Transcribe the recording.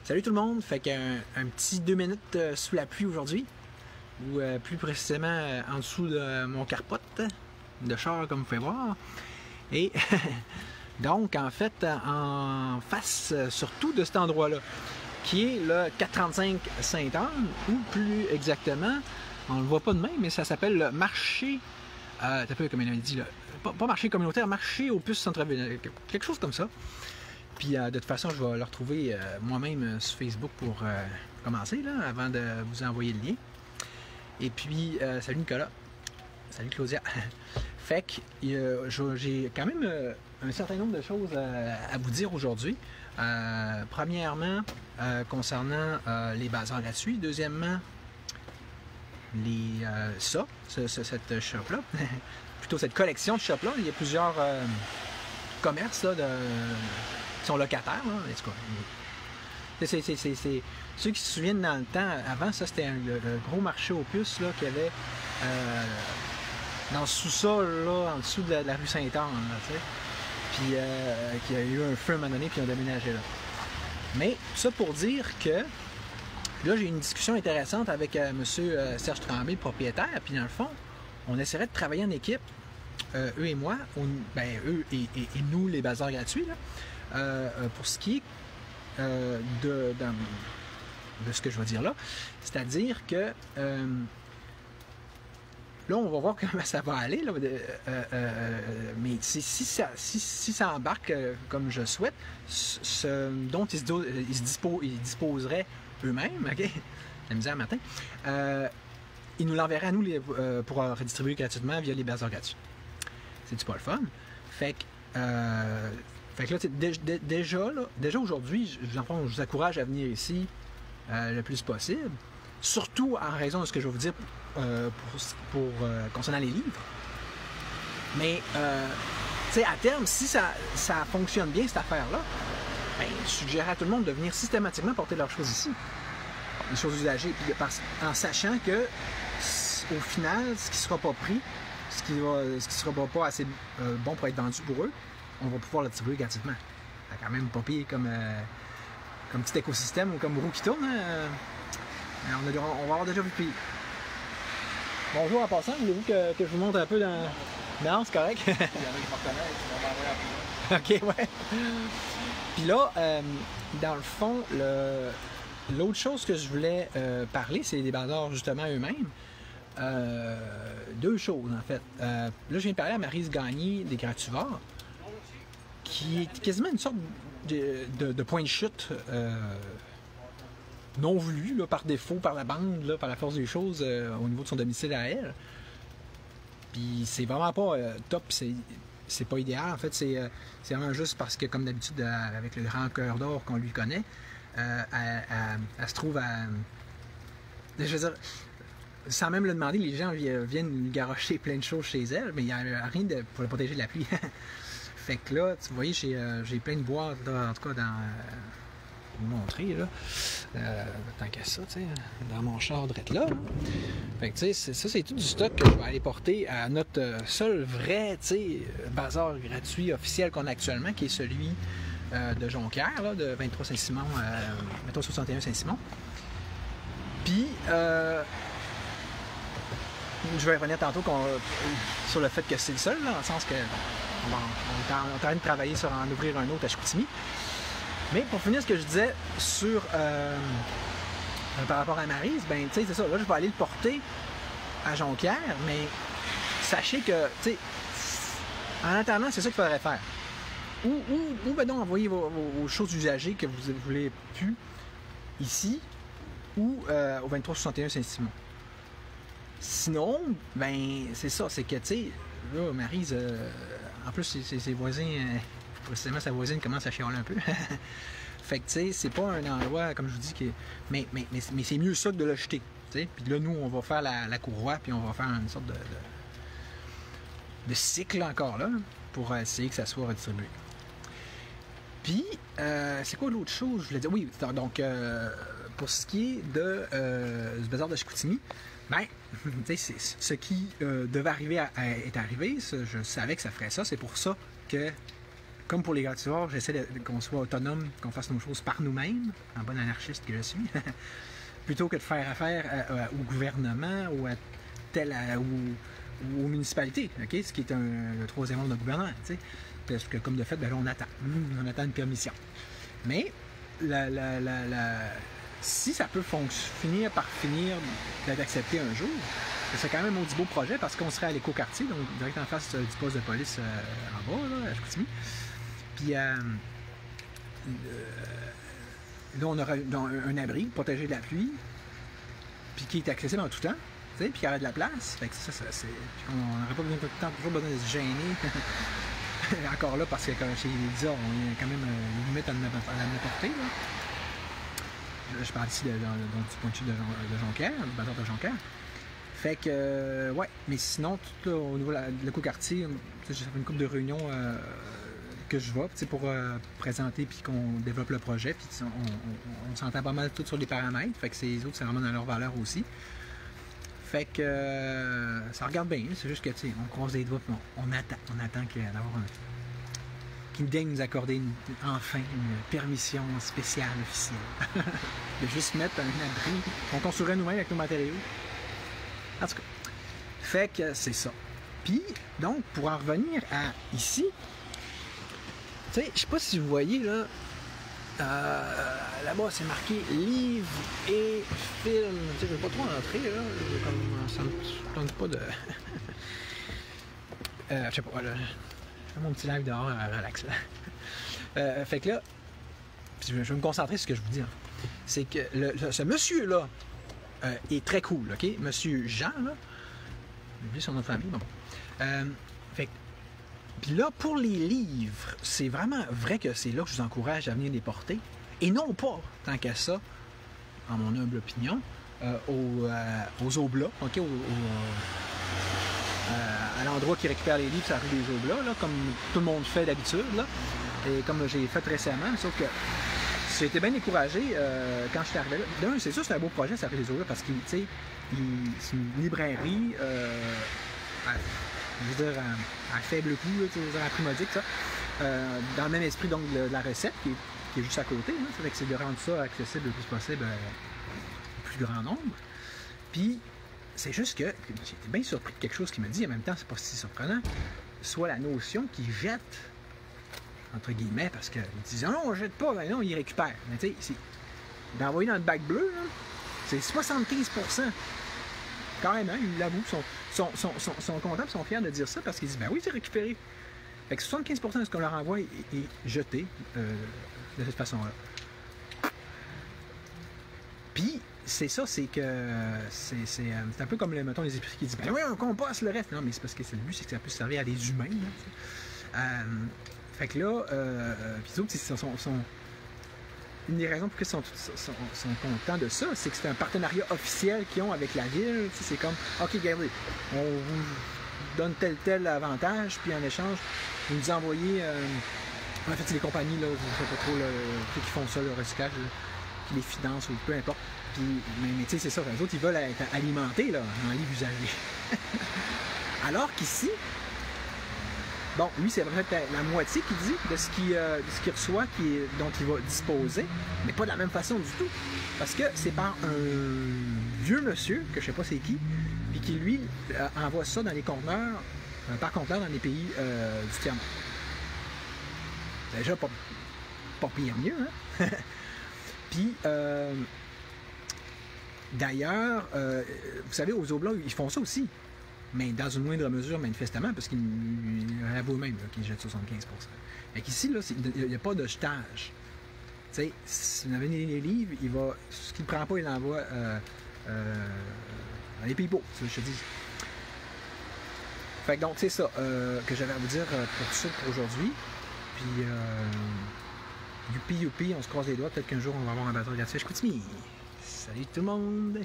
Salut tout le monde, fait qu'un petit 2 minutes sous la pluie aujourd'hui, ou plus précisément en dessous de mon carpote de char comme vous pouvez voir. Et donc en fait en face surtout de cet endroit-là, qui est le 435 Sainte-Anne, ou plus exactement, on ne le voit pas de même, mais ça s'appelle le marché, t'as peu comme il a dit, là, pas marché communautaire, marché au puces centre-ville, quelque chose comme ça. Puis de toute façon, je vais le retrouver moi-même sur Facebook pour commencer, là, avant de vous envoyer le lien. Et puis, salut Nicolas. Salut Claudia. Fait que j'ai quand même un certain nombre de choses à vous dire aujourd'hui. Premièrement, concernant les bazars gratuits. Deuxièmement, cette shop-là, plutôt cette collection de shop-là. Il y a plusieurs commerces là, qui sont locataires. Là, c'est ceux qui se souviennent dans le temps, avant ça c'était le gros marché aux puces qu'il y avait dans le sous-sol, là, en dessous de la rue Sainte-Anne, puis qui a eu un feu à un moment donné, puis ils ont déménagé là. Mais tout ça pour dire que là j'ai eu une discussion intéressante avec M. Serge Tremblay, le propriétaire, puis dans le fond, on essaierait de travailler en équipe, eux et moi, eux et nous, les bazars gratuits, là, pour ce qui est de ce que je vais dire là. C'est-à-dire que là, on va voir comment ça va aller, là, mais si ça embarque comme je souhaite, ce dont ils disposeraient eux-mêmes, ok, la misère matin, ils nous l'enverraient à nous pour redistribuer gratuitement via les bazars gratuits. C'est-tu pas le fun? Fait que là, déjà aujourd'hui, je vous encourage à venir ici le plus possible, surtout en raison de ce que je vais vous dire concernant les livres. Mais, tu sais, à terme, si ça fonctionne bien, cette affaire-là, ben, je suggère à tout le monde de venir systématiquement porter leurs choses ici, les choses usagées, en sachant que, au final, ce qui ne sera pas pris, ce qui ne sera pas assez bon pour être vendu pour eux, on va pouvoir le distribuer gratuitement. C'est quand même pas pire comme petit écosystème ou comme roue qui tourne. On va avoir déjà vu pire. Bonjour en passant, voulez-vous que je vous montre un peu dans... Non, c'est correct. Il y en a qui me reconnaissent, ils vont m'envoyer un peu. OK, ouais. Puis là, dans le fond, l'autre chose que je voulais parler, c'est des bazars justement eux-mêmes. Deux choses en fait. Là, je viens de parler à Maryse Gagné des Gratuvars, qui est quasiment une sorte de point de chute non voulu, là, par défaut, par la bande, là, par la force des choses, au niveau de son domicile à elle. Puis c'est vraiment pas top, c'est pas idéal. En fait, c'est vraiment juste parce que, comme d'habitude, avec le grand cœur d'or qu'on lui connaît, elle se trouve à... Je veux dire, sans même le demander, les gens viennent lui garocher plein de choses chez elle, mais il n'y a rien pour le protéger de la pluie. Fait que là, vous voyez, j'ai plein de boîtes, là, en tout cas, dans... vous montrer, là. Tant qu'à ça, tu sais, dans mon char drette là. Fait que, tu sais, ça, c'est tout du stock que je vais aller porter à notre seul vrai, tu sais, bazar gratuit officiel qu'on a actuellement, qui est celui de Jonquière, là, de 23 Saint-Simon, métro 61 Saint-Simon. Puis, je vais revenir tantôt sur le fait que c'est le seul, là, dans le sens que on est en train de travailler sur en ouvrir un autre à Chicoutimi. Mais pour finir ce que je disais sur par rapport à Maryse, ben tu sais, c'est ça, là je vais aller le porter à Jonquière, mais sachez que, tu sais, en attendant, c'est ça qu'il faudrait faire. Ou ben donc envoyer vos choses usagées que vous ne voulez plus ici, ou au 2361 Saint-Simon. Sinon, ben c'est ça, c'est que, tu sais, là, Maryse, en plus, ses voisins, précisément sa voisine commence à chialer un peu. Fait que, tu sais, c'est pas un endroit, comme je vous dis, mais c'est mieux ça que de le jeter. Puis là, nous, on va faire la courroie, puis on va faire une sorte de cycle encore là, pour essayer que ça soit redistribué. Puis, c'est quoi l'autre chose? Je voulais dire, oui, donc, pour ce qui est du bazar de Chicoutimi, ben, tu sais, ce qui devait arriver est arrivé. Je savais que ça ferait ça. C'est pour ça que comme pour les gratifères, j'essaie qu'on soit autonome, qu'on fasse nos choses par nous-mêmes, en bon anarchiste que je suis, plutôt que de faire affaire au gouvernement ou à ou aux municipalités, okay? Ce qui est le troisième rôle de gouvernement, t'sais? Parce que comme de fait, ben là, on attend une permission. Mais si ça peut finir par d'être accepté un jour, c'est quand même un maudit beau projet parce qu'on serait à l'écoquartier, donc direct en face du poste de police en bas, là, à Chicoutimi. Puis là, on aura un abri protégé de la pluie, puis qui est accessible en tout temps, puis il y aurait de la place. Fait que on n'aurait pas toujours besoin de se gêner. Encore là, parce que comme chez Lisa, on a quand même une limite à l'apporter. Je parle ici du point de vue de Jonquière, du bâtard de Jonquière. Fait que, ouais, mais sinon, tout là, au niveau de l'écoquartier, j'ai fait une couple de réunions que je vais pour présenter puis qu'on développe le projet. Puis on s'entend pas mal tout sur les paramètres. Fait que les autres, c'est vraiment dans leur valeur aussi. Fait que ça regarde bien, c'est juste que on croise les doigts et on attend qu'il daigne nous accorder enfin une permission spéciale officielle. De juste mettre un abri qu'on construirait nous-mêmes avec nos matériaux. En tout cas, fait que c'est ça. Puis, donc, pour en revenir à ici, tu sais, je sais pas si vous voyez là, là-bas, c'est marqué livre et film. Je ne vais pas trop entrer, là. Comme, ça me tente pas de. Je sais pas, là. Je fais mon petit live dehors, relax. Là. Fait que là, je vais me concentrer sur ce que je vous dis. Hein. C'est que ce monsieur-là est très cool, OK? Monsieur Jean, là. J'ai oublié son nom de famille, bon. Fait que. Puis là, pour les livres, c'est vraiment vrai que c'est là que je vous encourage à venir les porter. Et non pas, tant qu'à ça, en mon humble opinion, aux Oblats, OK? À l'endroit qui récupère les livres, c'est la rue des Oblats, là, comme tout le monde fait d'habitude, là. Et comme j'ai fait récemment, sauf que j'ai été bien découragé quand je suis arrivé là. D'un, c'est sûr c'est un beau projet, ça rue des Oblats, parce que, tu sais, c'est une librairie... je veux dire, à faible coût, à prix modique, ça. Dans le même esprit donc de la recette qui est juste à côté. Hein, ça fait que c'est de rendre ça accessible le plus possible au plus grand nombre. Puis, c'est juste que j'ai été bien surpris de quelque chose qu'il m'a dit, en même temps, c'est pas si surprenant, soit la notion qu'il jette, entre guillemets, parce qu'ils disent non, on jette pas, ben non, il récupère. Mais tu sais, d'envoyer dans le bac bleu, c'est 75%. Carrément, ils l'avouent, sont contents et sont fiers de dire ça parce qu'ils disent ben oui, c'est récupéré. Fait que 75% de ce qu'on leur envoie est jeté de cette façon-là. Puis, c'est ça, c'est que c'est un peu comme, mettons, les épiceries qui disent ben oui, on composte le reste. Non, mais c'est parce que le but, c'est que ça puisse servir à des humains. Là, fait que là, puis les autres, une des raisons pour lesquelles ils sont contents de ça, c'est que c'est un partenariat officiel qu'ils ont avec la ville. C'est comme, OK, regardez, on vous donne tel avantage, puis en échange, vous nous envoyez... en fait, c'est les compagnies, là, je ne sais pas trop, ceux qui font ça, le recyclage, qui les financent, ou peu importe. Puis, mais tu sais, c'est ça, les autres, ils veulent être alimentés là, en livres usagés. Alors qu'ici, bon, lui, c'est peut-être la moitié qu'il dit de ce qu'il reçoit, dont il va disposer, mais pas de la même façon du tout. Parce que c'est par un vieux monsieur, que je sais pas c'est qui, puis qui, lui, envoie ça dans les conteneurs, par conteneur dans les pays du tiers-monde. Déjà, pas pire mieux, hein? Puis, d'ailleurs, vous savez, aux Oblats, ils font ça aussi. Mais dans une moindre mesure, manifestement, parce qu'ils avouent eux-mêmes qu'ils jettent 75%. Et qu'ici, là, il n'y a pas de jetage. Tu sais, si vous avez les livres, ce qu'il ne prend pas, il l'envoie dans les pays beaux, c'est ce que je te dis. Fait que donc, c'est ça que j'avais à vous dire pour tout ça pour aujourd'hui. Puis, youpi, on se croise les doigts. Peut-être qu'un jour, on va avoir un bateau gratuit à Chicoutimi. Salut tout le monde!